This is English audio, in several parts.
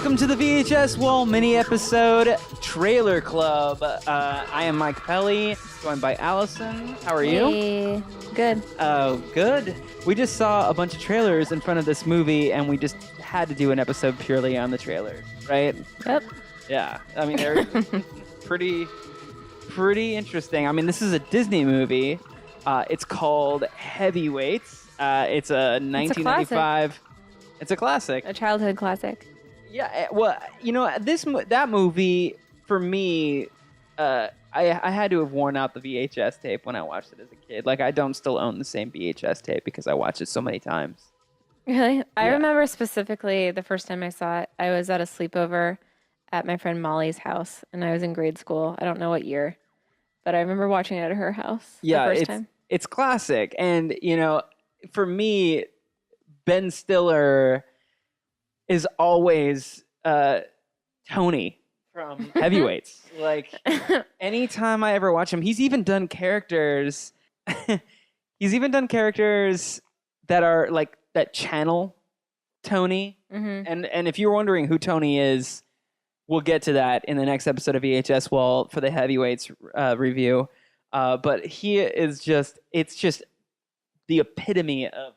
Welcome to the VHS Wall mini-episode Trailer Club. I am Mike Pelly, joined by Allison. How are you? Hey. Good. Oh, good. We just saw a bunch of trailers in front of this movie, and we just had to do an episode purely on the trailers, right? Yep. Yeah. I mean, they're pretty interesting. I mean, this is a Disney movie. It's called Heavyweights. It's a 1995. It's a classic. A childhood classic. Yeah, well, you know, that movie, for me, I had to have worn out the VHS tape when I watched it as a kid. Like, I don't still own the same VHS tape because I watched it so many times. Really? I remember specifically the first time I saw it, I was at a sleepover at my friend Molly's house, and I was in grade school. I don't know what year, but I remember watching it at her house the first time. It's classic. And, you know, for me, Ben Stiller is always Tony from Heavyweights. Like, anytime I ever watch him, he's even done characters that are like that channel Tony. Mm-hmm. And if you're wondering who Tony is, we'll get to that in the next episode of VHS Wall for the Heavyweights review. But he is it's just the epitome of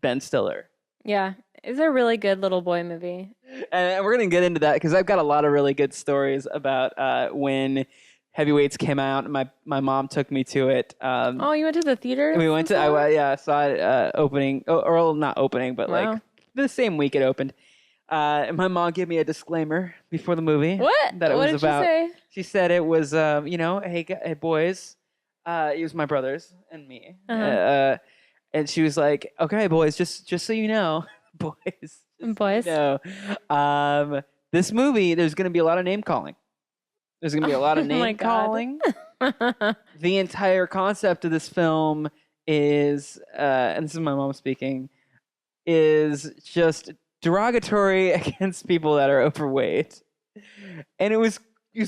Ben Stiller. Yeah. It's a really good little boy movie. And we're going to get into that because I've got a lot of really good stories about when Heavyweights came out. My mom took me to it. Oh, you went to the theater? We went to, I saw it opening, or not opening, but like the same week it opened. And my mom gave me a disclaimer before the movie. What? That it what was did about. She say? She said it was, hey boys. It was my brothers and me. Uh-huh. And she was like, okay, boys, just so you know. Boys. No. This movie, there's going to be a lot of name calling. There's going to be a lot of name calling. The entire concept of this film is, and this is my mom speaking, is just derogatory against people that are overweight. And it was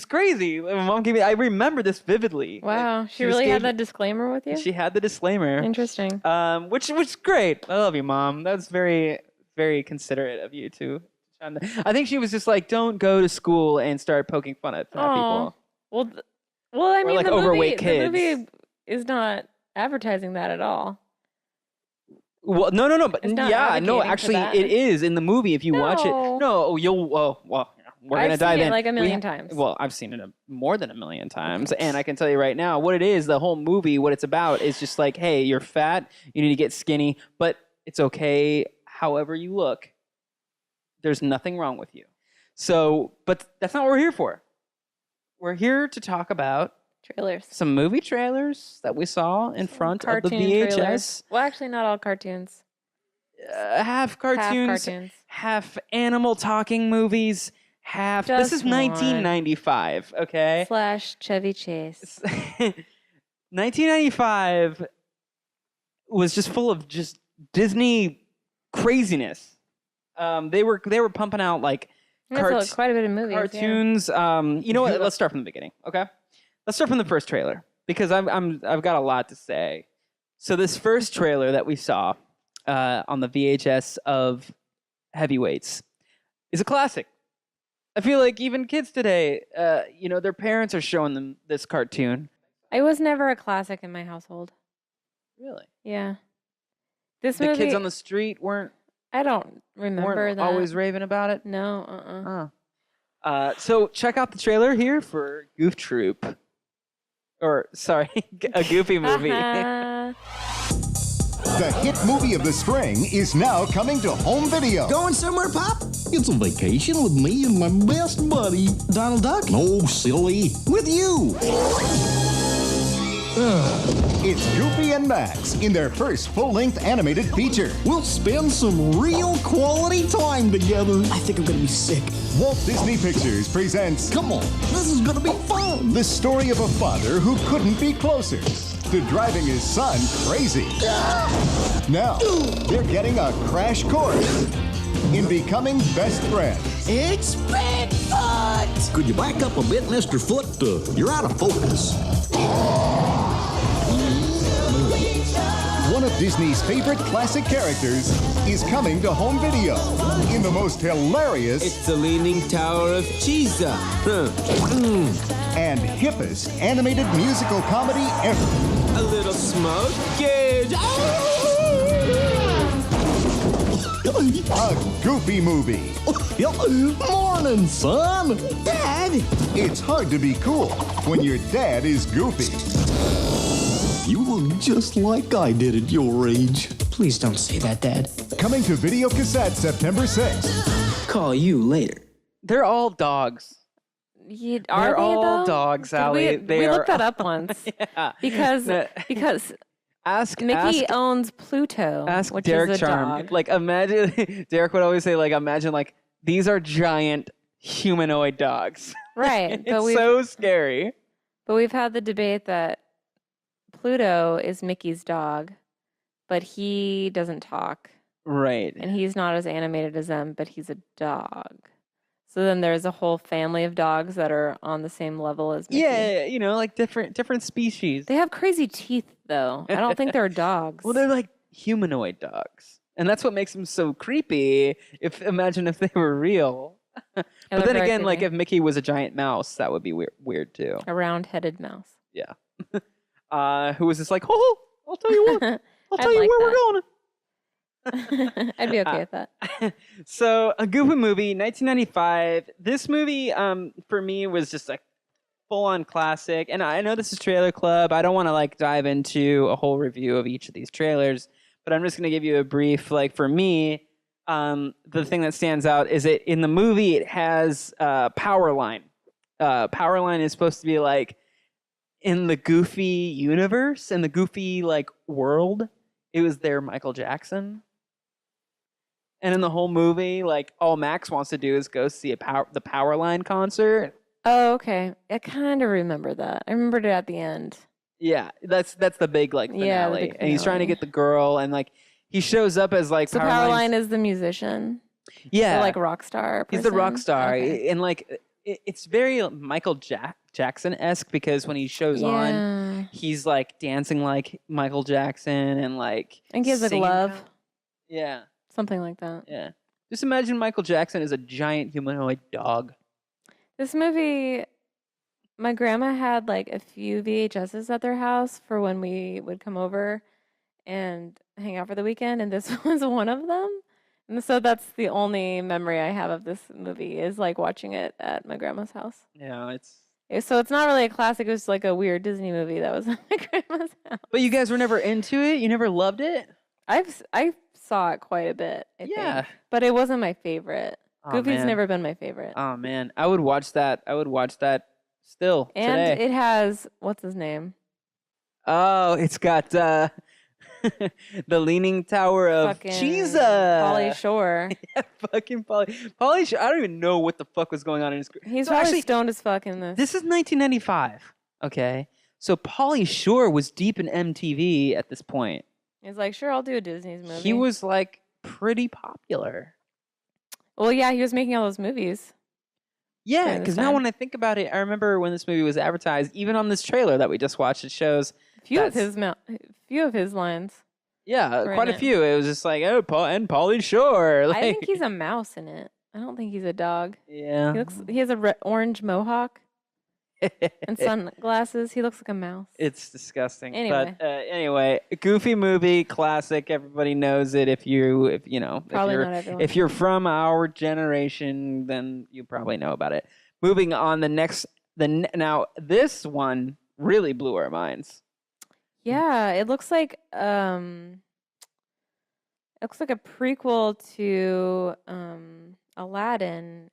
crazy. My mom gave me, I remember this vividly. Wow. She really had that disclaimer with you? She had the disclaimer. Interesting. Which was great. I love you, Mom. That's very, very considerate of you too. I think she was just like, don't go to school and start poking fun at fat people. Well, I mean, like overweight kids. The movie is not advertising that at all. Well, no, but actually, it is in the movie. If you watch it, we're gonna dive in. I've seen it like a million times. Well, I've seen it more than a million times, and I can tell you right now, what it is. The whole movie, what it's about, is just like, hey, you're fat, you need to get skinny, but it's okay. However you look, there's nothing wrong with you. So, but that's not what we're here for. We're here to talk about trailers. Some movie trailers that we saw in front of the VHS. Trailers. Well, actually, not all cartoons. Half cartoons, half animal talking movies, half... This is 1995, okay? / Chevy Chase. 1995 was just full of just Disney craziness. They were pumping out like quite a bit of movies, cartoons. Yeah. You know what? Let's start from the beginning, okay? Let's start from the first trailer because I've got a lot to say. So this first trailer that we saw on the VHS of Heavyweights is a classic. I feel like even kids today, their parents are showing them this cartoon. It was never a classic in my household. Really? Yeah. The kids on the street weren't. I don't remember that. Always raving about it? No, so check out the trailer here for Goof Troop. Or, sorry, a Goofy movie. The hit movie of the spring is now coming to home video. Going somewhere, Pop? It's a vacation with me and my best buddy, Donald Duck. No, silly. With you. It's Goofy and Max in their first full-length animated feature. We'll spend some real quality time together. I think I'm gonna be sick. Walt Disney Pictures presents... Come on, this is gonna be fun. The story of a father who couldn't be closer to driving his son crazy. Now, they're getting a crash course in becoming best friends. It's Bigfoot! Could you back up a bit, Mr. Foot? You're out of focus. One of Disney's favorite classic characters is coming to home video in the most hilarious... It's the Leaning Tower of Cheesa. and hippest animated musical comedy ever. A little smoke gauge. A Goofy movie. Morning, son. Dad! It's hard to be cool when your dad is goofy. You look just like I did at your age. Please don't say that, Dad. Coming to video cassette September 6th. Call you later. They're all dogs. They're all dogs, Allie. We looked that up once. Yeah. Because Mickey owns Pluto, Ask which Derek is a Charm. dog. Like, imagine, Derek would always say, like, imagine, like, these are giant humanoid dogs. Right. It's so scary. But we've had the debate that Pluto is Mickey's dog, but he doesn't talk. Right. And he's not as animated as them, but he's a dog. So then there's a whole family of dogs that are on the same level as Mickey. Yeah, you know, like different species. They have crazy teeth, though. I don't think they're dogs. Well, they're like humanoid dogs. And that's what makes them so creepy. Imagine if they were real. But then again, like if Mickey was a giant mouse, that would be weird too. A round-headed mouse. Yeah. Who was just like, oh, I'll tell you what. I'll tell you like where that. we're going. I'd be okay with that. So, a Goofy movie, 1995. This movie, for me, was just a full-on classic. And I know this is Trailer Club. I don't want to like dive into a whole review of each of these trailers, but I'm just going to give you a brief. Like for me, the thing that stands out is it in the movie it has Powerline. Powerline is supposed to be like in the Goofy universe, in the Goofy like world. It was their Michael Jackson. And in the whole movie, like all Max wants to do is go see the Powerline concert. Oh, okay. I kind of remember that. I remembered it at the end. Yeah, that's the big like finale. Yeah, the big And he's trying to finale. get the girl, and like he shows up as like So Powerline is the musician. yeah, The, like rock star. he's the rock person? star, Okay. and like it's very Michael Jackson-esque because when he shows on, Yeah. he's like dancing like Michael Jackson and like And he has a singing glove. kind of- Yeah, Something like that. yeah. Just imagine Michael Jackson as a giant humanoid dog. This movie, my grandma had like a few VHSs at their house for when we would come over and hang out for the weekend, and this was one of them. And so that's the only memory I have of this movie is like watching it at my grandma's house. Yeah, So it's not really a classic. It was like a weird Disney movie that was at my grandma's house. But you guys were never into it. You never loved it. I saw it quite a bit. I Yeah. think. But it wasn't my favorite. Oh, Goofy's man. never been my favorite. Oh man, I would watch that. I would watch that still And today. it has what's his name? Oh, it's got the Leaning Tower of Fucking Cheesa. Pauly Shore. Yeah, fucking Pauly Shore. I don't even know what the fuck was going on in his career. He's So probably actually, stoned as fuck in this. this is 1995. Okay, so Pauly Shore was deep in MTV at this point. He's like, sure, I'll do a Disney's movie. He was like pretty popular. Well, yeah, he was making all those movies. Yeah, During this because now time. when I think about it, I remember when this movie was advertised. Even on this trailer that we just watched, it shows. Few of That's- his lines. Yeah, Were quite in a it. few. It was just like, oh, Pauly Shore. Like, I think he's a mouse in it. I don't think he's a dog. yeah. He has a orange mohawk and sunglasses. He looks like a mouse. It's disgusting. Anyway. But anyway, Goofy movie, classic. Everybody knows it. If you know, Probably not everyone. if you're from our generation, then you probably know about it. Moving on, now this one really blew our minds. Yeah, it looks like a prequel to Aladdin.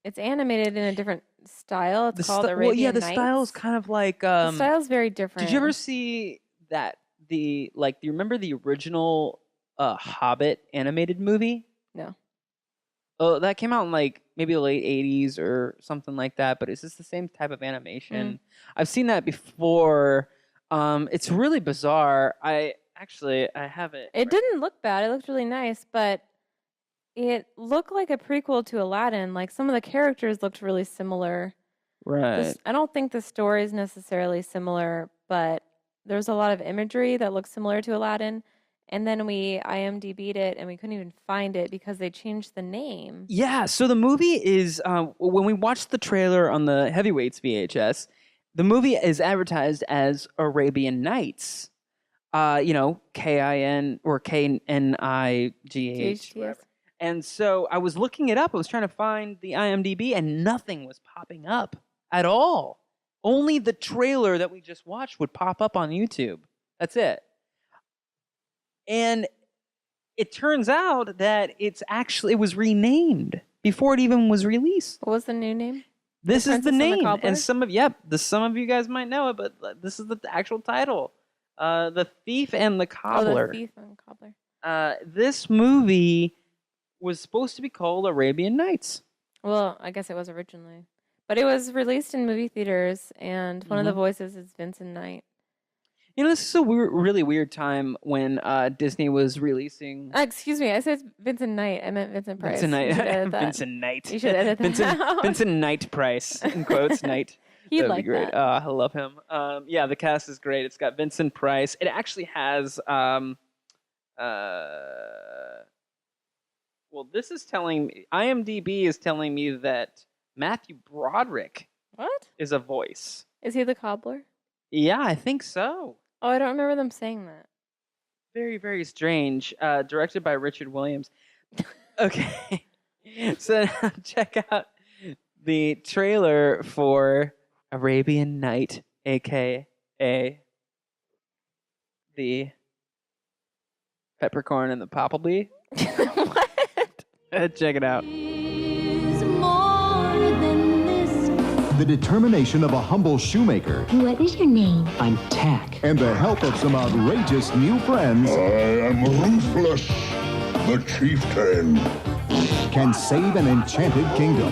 It's animated in a different style. It's called Arabian the Nights. style is kind of like. The style's very different. Did you ever see that? Do you remember the original Hobbit animated movie? No. Oh, that came out in like maybe the late 80s or something like that, but it's just the same type of animation. I've seen that before. It's really bizarre. I have it. It didn't look bad. It looked really nice, but it looked like a prequel to Aladdin. Like some of the characters looked really similar. Right. I don't think the story is necessarily similar, but there's a lot of imagery that looks similar to Aladdin. And then we IMDb'd it, and we couldn't even find it because they changed the name. Yeah, so the movie is, when we watched the trailer on the Heavyweights VHS, the movie is advertised as Arabian Nights. K-I-N or K-N-I-G-H. And so I was looking it up. I was trying to find the IMDb, and nothing was popping up at all. Only the trailer that we just watched would pop up on YouTube. That's it. And it turns out that it was renamed before it even was released. What was the new name? This is the name. And some of you guys might know it, but this is the actual title. The Thief and the Cobbler. Oh, The Thief and the Cobbler. This movie was supposed to be called Arabian Nights. Well, I guess it was originally. But it was released in movie theaters, and one of the voices is Vincent Knight. This is a really weird time when Disney was releasing... excuse me, I said Vincent Knight. I meant Vincent Price. Vincent Knight. You should edit that. Vincent Knight. You should edit that. Vincent Knight Price, in quotes, Knight. He'd That'd like be great. that. I love him. Yeah, the cast is great. It's got Vincent Price. It actually has... this is telling me... IMDb is telling me that Matthew Broderick is a voice. Is he the cobbler? Yeah, I think so. Oh, I don't remember them saying that. Very, very strange. Directed by Richard Williams. Okay. So check out the trailer for Arabian Night, a.k.a. the Peppercorn and the Popplebee. What? Check it out. The determination of a humble shoemaker. What is your name? I'm Tack. And the help of some outrageous new friends. I am Ruthless, the chieftain. Can save an enchanted kingdom.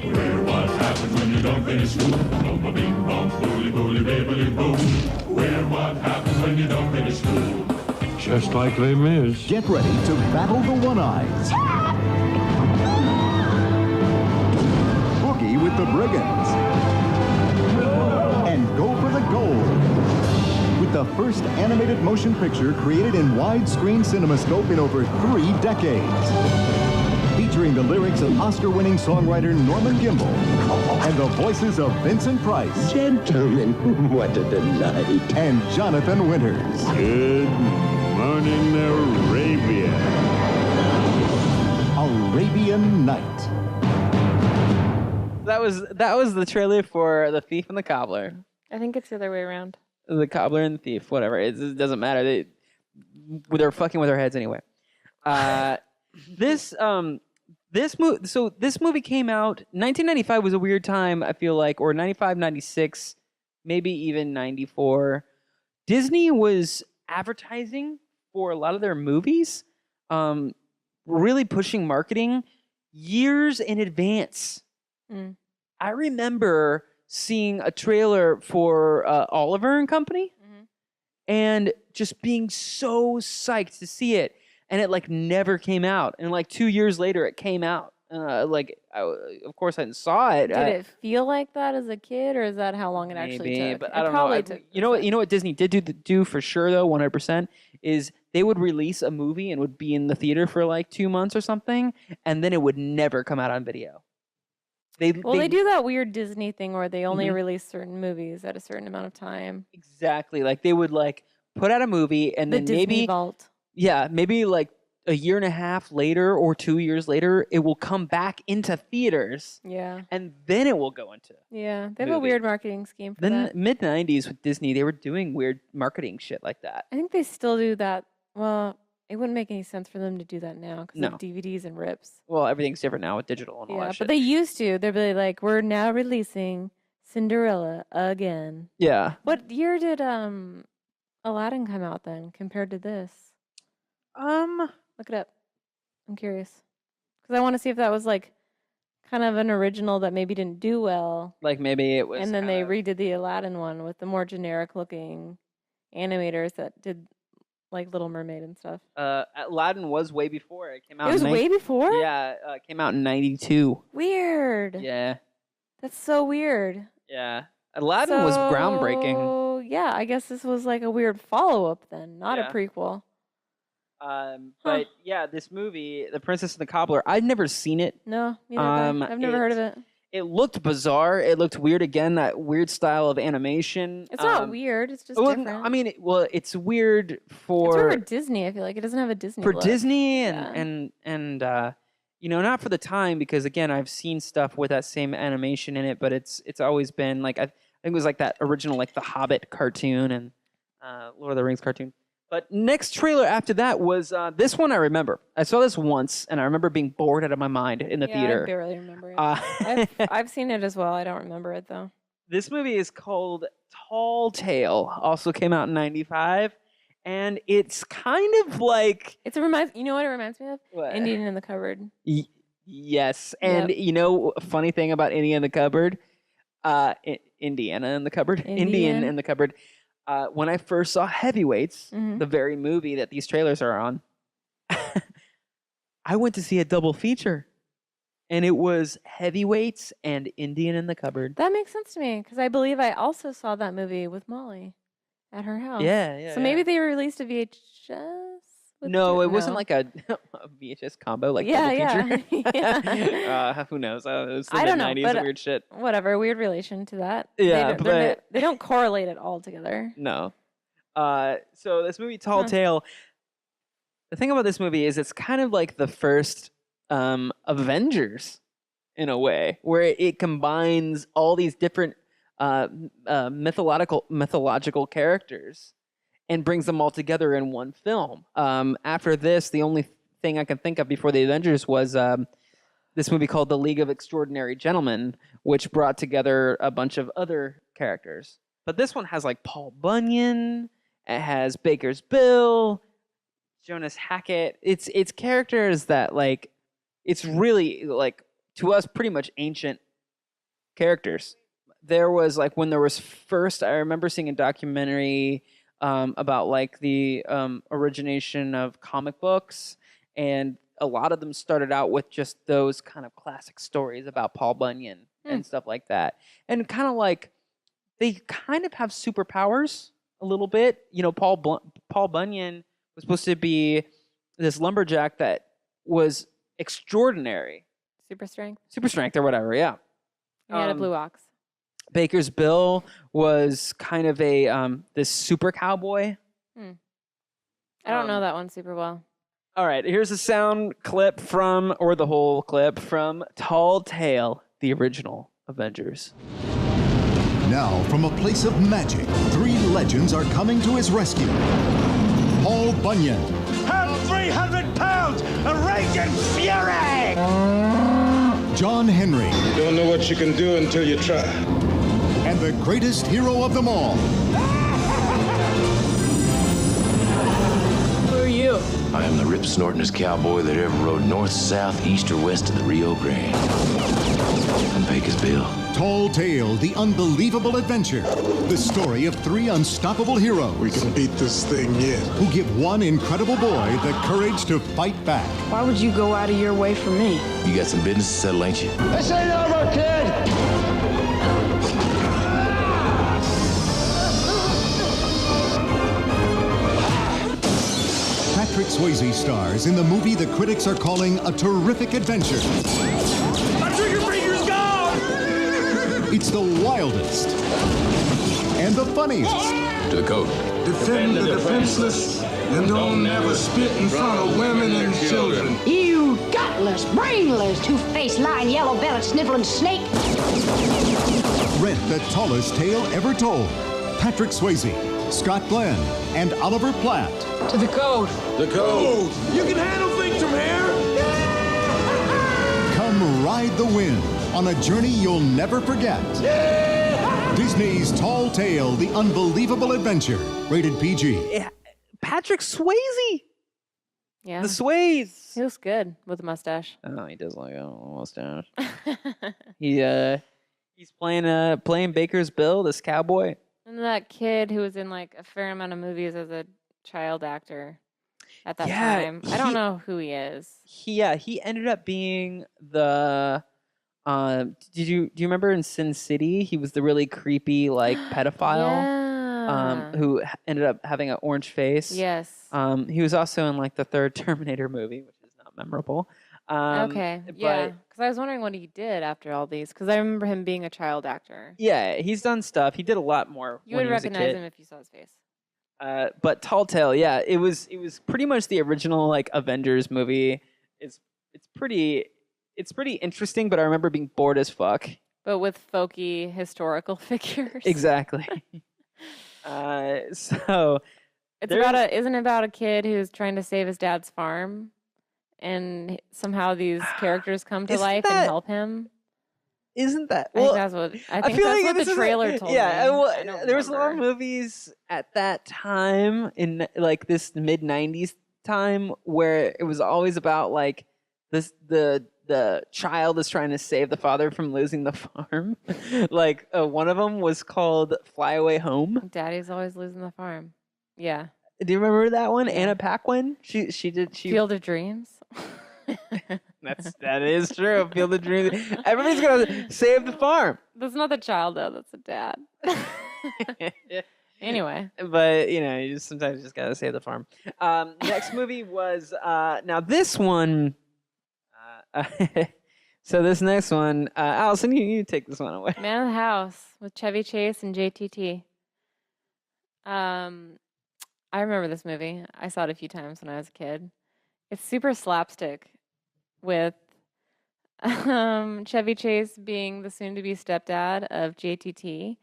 Where what happens when you don't finish school? Where what happens when you don't finish school? Just like Les Mis. Get ready to battle the One-Eyes. Boogie with the Brigands. And go for the gold. With the first animated motion picture created in widescreen CinemaScope in over 3 decades. Featuring the lyrics of Oscar-winning songwriter Norman Gimbel and the voices of Vincent Price. Gentlemen, what a delight. And Jonathan Winters. Good morning, Arabia. Arabian Night. That was the trailer for The Thief and the Cobbler. I think it's the other way around. The Cobbler and the Thief, whatever. It doesn't matter. They're fucking with our heads anyway. This movie came out. 1995 was a weird time, I feel like, or 95, 96, maybe even 94. Disney was advertising for a lot of their movies, really pushing marketing years in advance. I remember seeing a trailer for Oliver and Company, and just being so psyched to see it. And it never came out. And 2 years later, it came out. Of course, I saw it. Did it feel like that as a kid, or is that how long it actually took? But I don't know. You know what Disney did do for sure though, 100%, is they would release a movie and would be in the theater for 2 months or something, and then it would never come out on video. They do that weird Disney thing where they only release certain movies at a certain amount of time. Exactly. They would put out a movie and then Disney maybe Vault. Yeah, maybe a year and a half later or 2 years later, it will come back into theaters. Yeah. And then it will go into Yeah, they have a weird marketing scheme for that. Then mid-90s with Disney, they were doing weird marketing shit like that. I think they still do that. Well, it wouldn't make any sense for them to do that now because No. of DVDs and rips. Well, everything's different now with digital and all that Yeah, shit. but they used to. They'd be like, we're now releasing Cinderella again. Yeah. What year did Aladdin come out then compared to this? Look it up. I'm curious. Because I want to see if that was kind of an original that maybe didn't do well. Maybe it was. And then they redid the Aladdin one with the more generic looking animators that did Little Mermaid and stuff. Aladdin was way before. It came out. It was way before? Yeah, it came out in 92. Weird. Yeah. That's so weird. Yeah. Aladdin was groundbreaking. yeah, I guess this was like a weird follow-up then, not a prequel. But yeah, this movie, The Princess and the Cobbler, I'd never seen it. No, neither. I've never heard of it. It looked bizarre. It looked weird again, that weird style of animation. It's not weird. It's just different. I mean, it's weird for... It's weird for Disney, I feel like. It doesn't have a Disney look. Disney and not for the time, because again, I've seen stuff with that same animation in it, but it's always been like, I think it was like that original, like the Hobbit cartoon and Lord of the Rings cartoon. But next trailer after that was this one I remember. I saw this once, and I remember being bored out of my mind in the theater. I barely remember it. I've seen it as well. I don't remember it, though. This movie is called Tall Tale. Also came out in 95. And it's kind of like... You know what it reminds me of? What? Indian in the Cupboard. Yes. And you know, a funny thing about Indian in the Cupboard? Indiana in the Cupboard? Indian in the Cupboard. When I first saw Heavyweights, the very movie that these trailers are on, I went to see a double feature. And it was Heavyweights and Indian in the Cupboard. That makes sense to me, because I believe I also saw that movie with Molly at her house. Yeah. So maybe they released a VHS? No, it wasn't like a VHS combo, like double feature. Who knows? It was the I don't know, 90s, but weird shit. Whatever, weird relation to that. Yeah, they don't correlate at all together. No. So this movie, Tall Tale, the thing about this movie is it's kind of like the first Avengers in a way, where it combines all these different mythological characters and brings them all together in one film. After this, the only thing I can think of before the Avengers was this movie called The League of Extraordinary Gentlemen, which brought together a bunch of other characters. But this one has like Paul Bunyan, it has Baker's Bill, Jonas Hackett. It's characters that like, it's really like, to us, pretty much ancient characters. There was like, when there was first, I remember seeing a documentary about like the origination of comic books, and a lot of them started out with just those kind of classic stories about Paul Bunyan and stuff like that, and kind of like they kind of have superpowers a little bit. You know, Paul Bunyan was supposed to be this lumberjack that was extraordinary, super strength or whatever. Yeah, he had a blue ox. Baker's Bill was kind of a this super cowboy. I don't know that one super well. All right, here's a sound clip from, or the whole clip from Tall Tale, the original Avengers. Now, from a place of magic, three legends are coming to his rescue. Paul Bunyan. I'm 300 pounds, a raging fury! John Henry. You don't know what you can do until you try. And the greatest hero of them all. Who are you? I am the rip-snortingest cowboy that ever rode north, south, east, or west of the Rio Grande. I'm Baker's Bill. Tall Tale, the unbelievable adventure. The story of three unstoppable heroes. We can beat this thing yet. Who give one incredible boy the courage to fight back. Why would you go out of your way for me? You got some business to settle, ain't you? This ain't over, kid! Patrick Swayze stars in the movie the critics are calling a terrific adventure. My trigger finger's gone! It's the wildest and the funniest. To the code. Defend the defenseless and don't ever spit in front of women and children. You gutless, brainless, two-faced, lying, yellow-bellied, sniveling snake. Rent the tallest tale ever told. Patrick Swayze, Scott Glenn, and Oliver Platt. To the code. The code. You can handle things from here! Come ride the wind on a journey you'll never forget. Disney's Tall Tale, the unbelievable adventure. Rated PG. Patrick Swayze. Yeah. The Sways. He looks good with a mustache. Oh, he does like a mustache. He's playing Baker's Bill, this cowboy. And that kid who was in like a fair amount of movies as a child actor at that time. I don't know who he is. He ended up being the do you remember in Sin City he was the really creepy like pedophile? who ended up having an orange face. Yes. He was also in like the third Terminator movie, which is not memorable. Okay. Yeah. Because I was wondering what he did after all these. Because I remember him being a child actor. Yeah, he's done stuff. He did a lot more. You would recognize him if you saw his face. But Tall Tale, yeah, it was pretty much the original like Avengers movie. It's pretty interesting, but I remember being bored as fuck. But with folky historical figures. Exactly. So isn't it about a kid who's trying to save his dad's farm, and somehow these characters come to life and help him? Isn't that? Well, I think that's what the trailer told me. Yeah, there was a lot of movies at that time in like this mid-90s time where it was always about like the child is trying to save the father from losing the farm. Like one of them was called Fly Away Home. Daddy's always losing the farm. Yeah. Do you remember that one? Anna Paquin? She Field of Dreams. That is true. Field of Dreams. Everybody's gonna save the farm. That's not the child though. That's the dad. Anyway, but you sometimes just gotta save the farm. Next movie was now this one. So this next one, Allison, you take this one away. Man of the House with Chevy Chase and JTT. I remember this movie. I saw it a few times when I was a kid. It's super slapstick with Chevy Chase being the soon-to-be stepdad of JTT,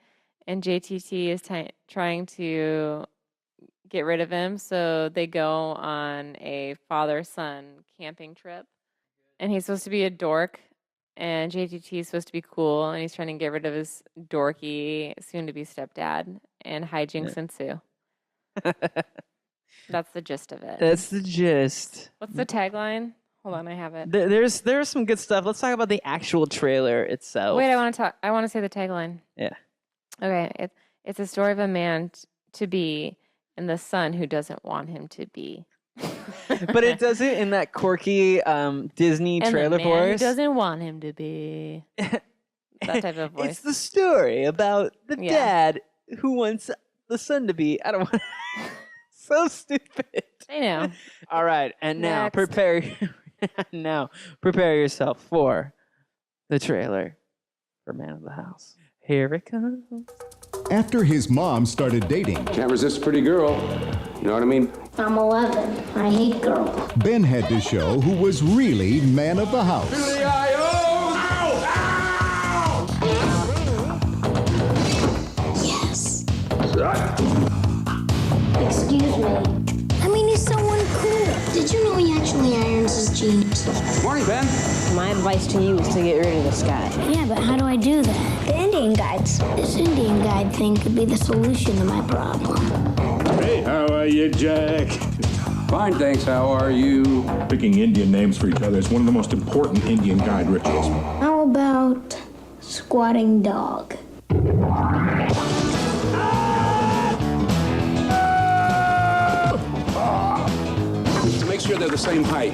and JTT is trying to get rid of him, so they go on a father-son camping trip, and he's supposed to be a dork, and JTT is supposed to be cool, and he's trying to get rid of his dorky soon-to-be stepdad, and hijinks ensue. That's the gist of it. That's the gist. What's the tagline? Hold on, I have it. There's some good stuff. Let's talk about the actual trailer itself. Wait, I want to say the tagline. Yeah. Okay, it's a story of a man to be and the son who doesn't want him to be. But it does it in that quirky Disney and trailer the man voice. Who doesn't want him to be. That type of voice. It's the story about the dad who wants the son to be. I don't want. So stupid. I know. All right, and now prepare yourself for the trailer for Man of the House. Here it comes. After his mom started dating, can't resist a pretty girl. You know what I mean? I'm 11. I hate girls. Ben had to show who was really man of the house. Yes. Excuse me. I mean, he's so uncool. Did you know he actually irons his jeans? Morning, Ben. My advice to you is to get rid of this guy. Yeah, but how do I do that? The Indian guides. This Indian guide thing could be the solution to my problem. Hey, how are you, Jack? Fine, thanks. How are you? Picking Indian names for each other is one of the most important Indian guide rituals. How about squatting dog? Make sure they're the same height.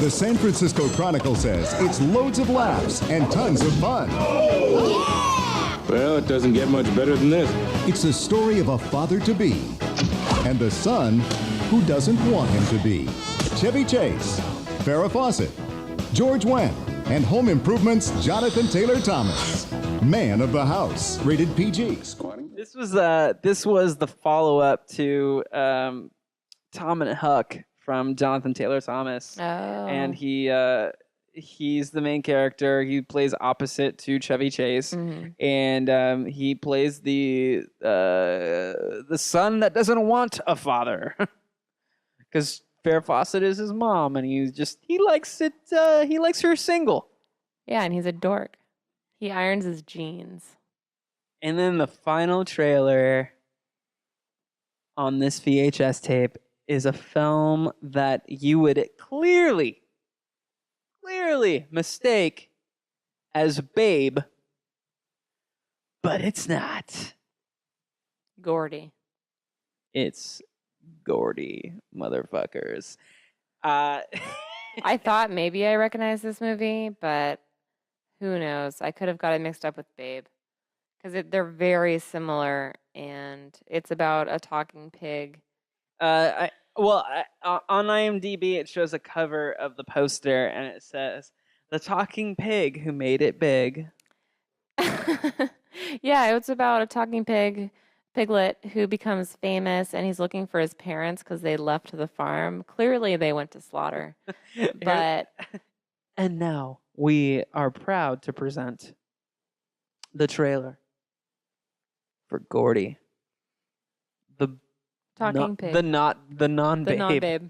The San Francisco Chronicle says it's loads of laughs and tons of fun. Yeah! Well, it doesn't get much better than this. It's the story of a father-to-be and the son who doesn't want him to be. Chevy Chase, Farrah Fawcett, George Wendt, and Home Improvement's Jonathan Taylor Thomas. Man of the House, rated PG. This was the follow-up to Tom and Huck from Jonathan Taylor Thomas. Oh. And he's the main character. He plays opposite to Chevy Chase. Mm-hmm. And he plays the son that doesn't want a father. Because Farrah Fawcett is his mom, and he likes it. He likes her single. Yeah, and he's a dork. He irons his jeans. And then the final trailer on this VHS tape is a film that you would clearly mistake as Babe, but it's not. Gordy. It's Gordy, motherfuckers. I thought maybe I recognized this movie, but who knows? I could have got it mixed up with Babe. Because they're very similar and it's about a talking pig. On IMDb, it shows a cover of the poster, and it says, "The talking pig who made it big." Yeah, it's about a talking piglet who becomes famous, and he's looking for his parents because they left the farm. Clearly, they went to slaughter. But and now we are proud to present the trailer for Gordy, the talking pig, the non-babe. The non-babe.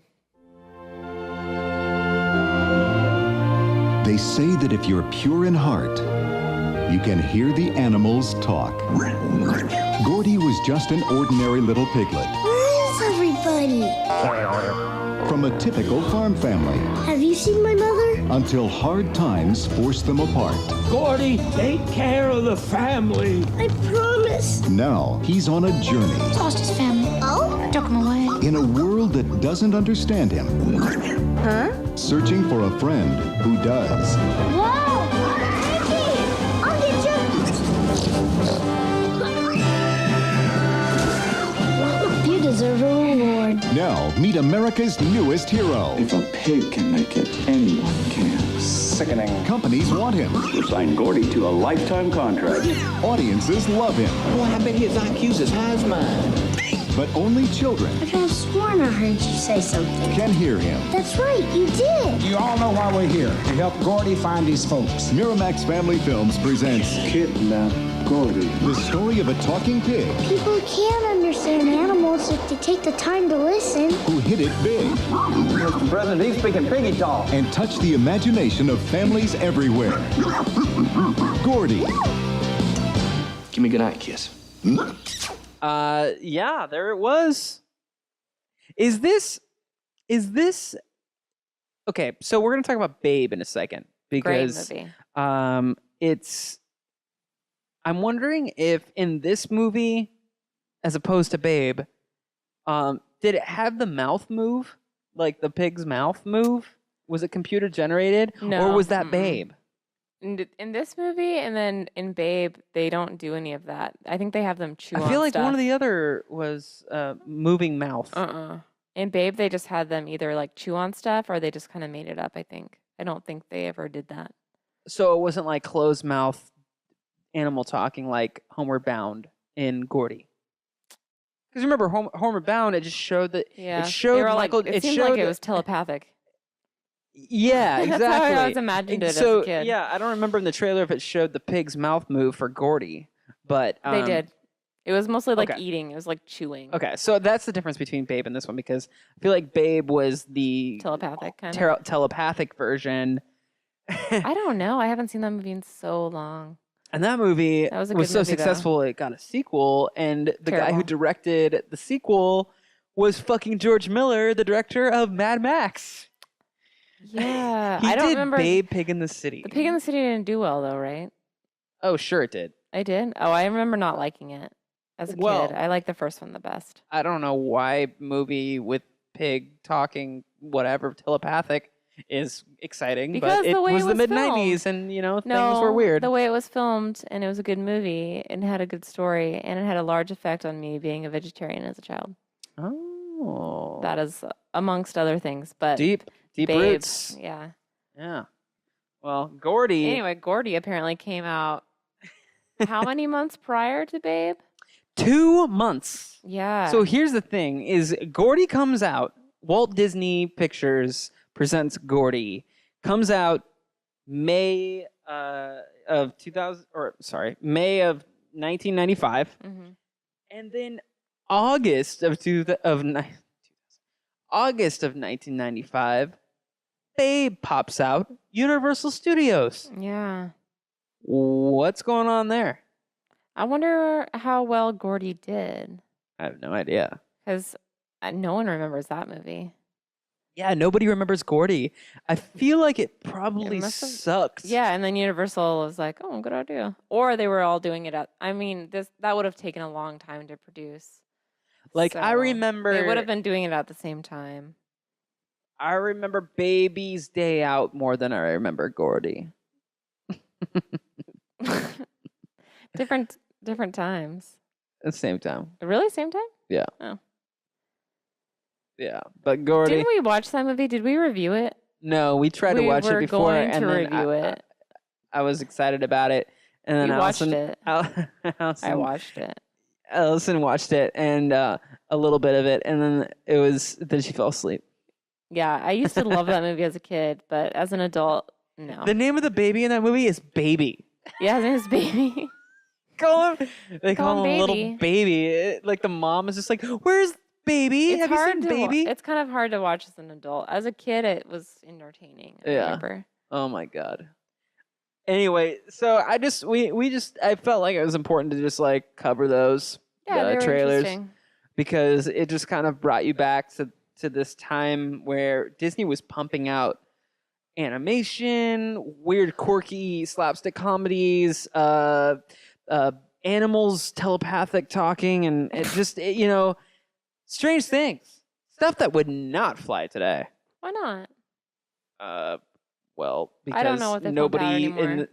They say that if you're pure in heart, you can hear the animals talk. Gordy was just an ordinary little piglet. Where is everybody? From a typical farm family. Have you seen my mother? Until hard times forced them apart. Gordy, take care of the family. I promise. Now he's on a journey. Lost his family. Oh? Took him away. In a world that doesn't understand him. Huh? Searching for a friend who does. Whoa! Ricky! I'll get you! You deserve a reward. Now, meet America's newest hero. If a pig can make it, anyone can. Sickening. Companies want him. We'll sign Gordy to a lifetime contract. Audiences love him. Boy, I bet his IQ's as high as mine. But only children I could have sworn I heard you say something. can hear him. That's right, you did. You all know why we're here, to help Gordy find his folks. Miramax Family Films presents Kidnap Gordy. the story of a talking pig People can understand animals if they take the time to listen. who hit it big Mr. President, he's speaking piggy talk. and touched the imagination of families everywhere. Gordy. Give me a goodnight kiss. Yeah, there it was. Is this okay? So we're gonna talk about Babe in a second because Great movie. I'm wondering if in this movie, as opposed to Babe, did it have the mouth move, like the pig's mouth move? Was it computer generated, No. or was that Babe? In this movie and then in Babe, they don't do any of that. I think they have them chew on I feel like stuff. one or the other was moving mouth. In Babe, they just had them either like chew on stuff or they just kind of made it up, I think. I don't think they ever did that. So it wasn't like closed mouth animal talking like Homeward Bound in Gordy. Because remember, Homeward Bound, it just showed that Yeah. it showed They were Michael. Like, it seemed like it was telepathic. Yeah, exactly. That's how I always imagined it as a kid. Yeah, I don't remember in the trailer if it showed the pig's mouth move for Gordy, but They did. It was mostly like okay. eating. It was like chewing. Okay, so that's the difference between Babe and this one because I feel like Babe was the Telepathic kind of. telepathic version. I don't know. I haven't seen that movie in so long. And that movie That was a was good so movie, though. successful it got a sequel, and the guy who Terrible. directed the sequel was fucking George Miller, the director of Mad Max. Yeah. He I don't did remember. Babe, Pig in the City. The Pig in the City didn't do well, though, right? Oh, sure it did. I did? Oh, I remember not liking it as a kid. I liked the first one the best. I don't know why movie with pig talking, whatever, telepathic is exciting, Because but it the way was it the was mid-90s and, things were weird. The way it was filmed, and it was a good movie, and it had a good story, and it had a large effect on me being a vegetarian as a child. Oh. That is amongst other things, but Deep Babe, roots. Yeah. Yeah. Well, Gordy. Anyway, Gordy apparently came out how many months prior to Babe? 2 months. Yeah. So here's the thing: is Gordy comes out. Walt Disney Pictures presents Gordy. Comes out May of 1995, and then August of 1995, Babe pops out. Universal Studios. Yeah. What's going on there? I wonder how well Gordy did. I have no idea. Because no one remembers that movie. Yeah, nobody remembers Gordy. I feel like it probably sucks. Yeah, and then Universal was like, "Oh, good idea." Or they were all doing it at. I mean, that would have taken a long time to produce. Like I remember, they would have been doing it at the same time. I remember Baby's Day Out more than I remember Gordy. Different times. At the same time. Really? Same time? Yeah. Oh. Yeah. But Gordy. Didn't we watch that movie? Did we review it? No, we tried to watch it before. We were going to review it. I was excited about it. And then you watched it. Allison, I watched it. Allison watched it and a little bit of it. And then she fell asleep. Yeah. I used to love that movie as a kid, but as an adult, no. The name of the baby in that movie is Baby. Yeah, his name is Baby. They call him Little Baby. Like the mom is just like, where's Baby? Have you seen Baby? It's kind of hard to watch as an adult. As a kid, it was entertaining. I remember. Oh my God. Anyway, so I felt like it was important to just like cover those trailers because it just kind of brought you back to this time where Disney was pumping out animation, weird, quirky slapstick comedies, animals telepathic talking, and it just strange things, stuff that would not fly today. Why not? Well, because I don't know what they put out anymore.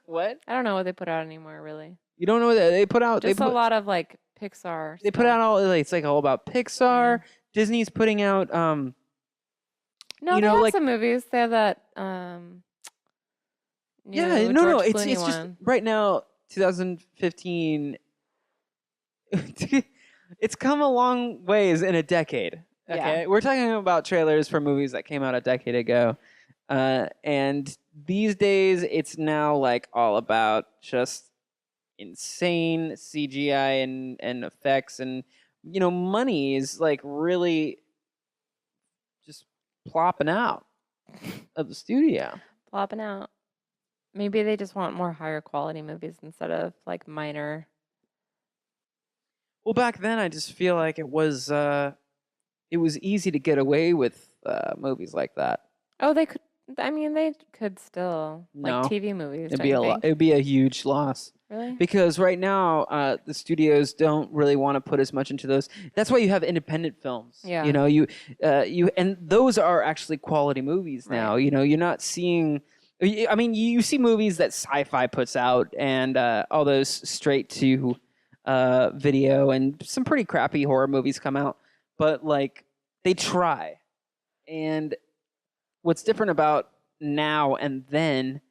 What? I don't know what they put out anymore, really. You don't know what they put out? Just a lot of like Pixar. They put out it's like all about Pixar. Yeah. Disney's putting out no, they have some movies. They have that it's just right now 2015. It's come a long ways in a decade. Okay, we're talking about trailers for movies that came out a decade ago. And these days, it's now like all about just insane CGI and effects, and money is like really just plopping out of the studio. Plopping out. Maybe they just want more higher quality movies instead of like minor. Well, back then, I just feel like it was easy to get away with movies like that. Oh, they could. I mean, they could still like TV movies. It'd be a huge loss. Really? Because right now, the studios don't really want to put as much into those. That's why you have independent films. Yeah. And those are actually quality movies now. Right. You're not seeing. I mean, you see movies that sci-fi puts out, and all those straight to video, and some pretty crappy horror movies come out. But like, they try, and what's different about now and then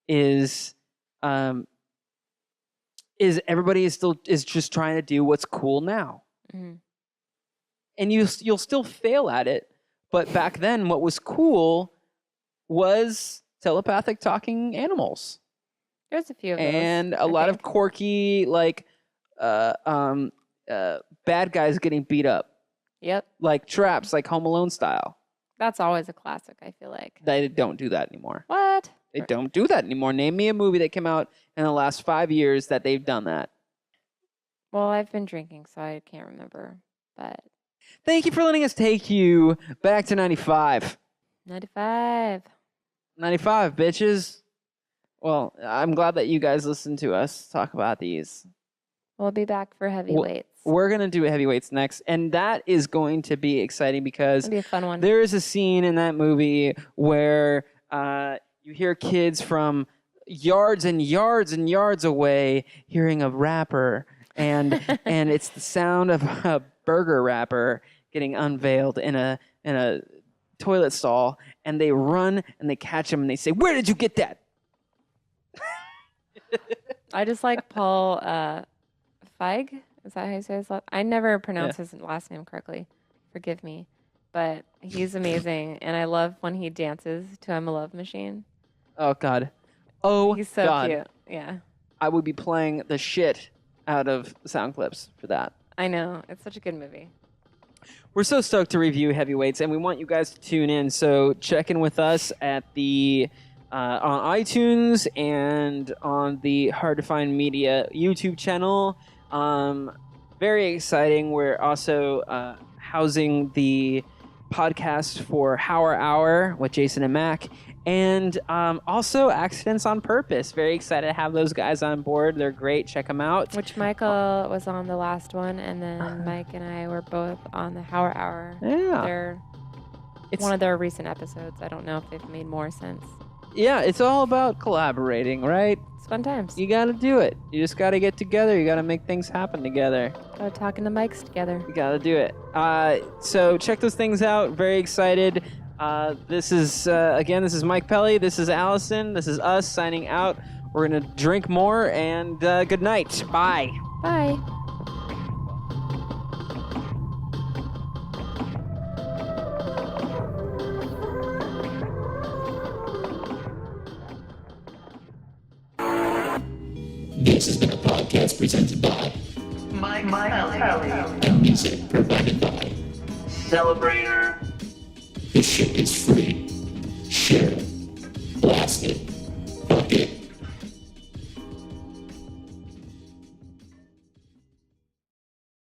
is everybody is just trying to do what's cool now, and you'll still fail at it. But back then, what was cool was telepathic talking animals. There's a few of those, and a lot of quirky bad guys getting beat up. Yep, like traps, like Home Alone style. That's always a classic, I feel like. They don't do that anymore. What? They don't do that anymore. Name me a movie that came out in the last 5 years that they've done that. Well, I've been drinking, so I can't remember. But thank you for letting us take you back to 95. 95, bitches. Well, I'm glad that you guys listened to us talk about these. We'll be back for heavyweights. We're going to do heavyweights next, and that is going to be exciting because it'll be a fun one. There is a scene in that movie where you hear kids from yards and yards and yards away hearing a rapper, and it's the sound of a burger wrapper getting unveiled in a toilet stall, and they run and they catch him and they say, "Where did you get that?" I just like Paul Feig. Is that how you say his last? I never pronounce his last name correctly. Forgive me. But he's amazing. And I love when he dances to I'm a Love Machine. Oh, God. Oh, he's so God. cute. Yeah. I would be playing the shit out of sound clips for that. I know. It's such a good movie. We're so stoked to review heavyweights, and we want you guys to tune in. So check in with us at the on iTunes and on the Hard to Find Media YouTube channel. Very exciting. We're also housing the podcast for Howard Hour with Jason and Mac, and also Accidents on Purpose. Very excited to have those guys on board. They're great. Check them out. Which Michael was on the last one, and then Mike and I were both on the Howard Hour. Yeah. It's one of their recent episodes. I don't know if they've made more since. Yeah, it's all about collaborating, right? It's fun times. You got to do it. You just got to get together. You got to make things happen together. Gotta talk in the mics together. You got to do it. So check those things out. Very excited. This is Mike Pelly. This is Allison. This is us signing out. We're going to drink more, and good night. Bye. Bye. This has been a podcast presented by Mike Pelly. And music provided by Celebrator. This shit is free. Share it. Blast it.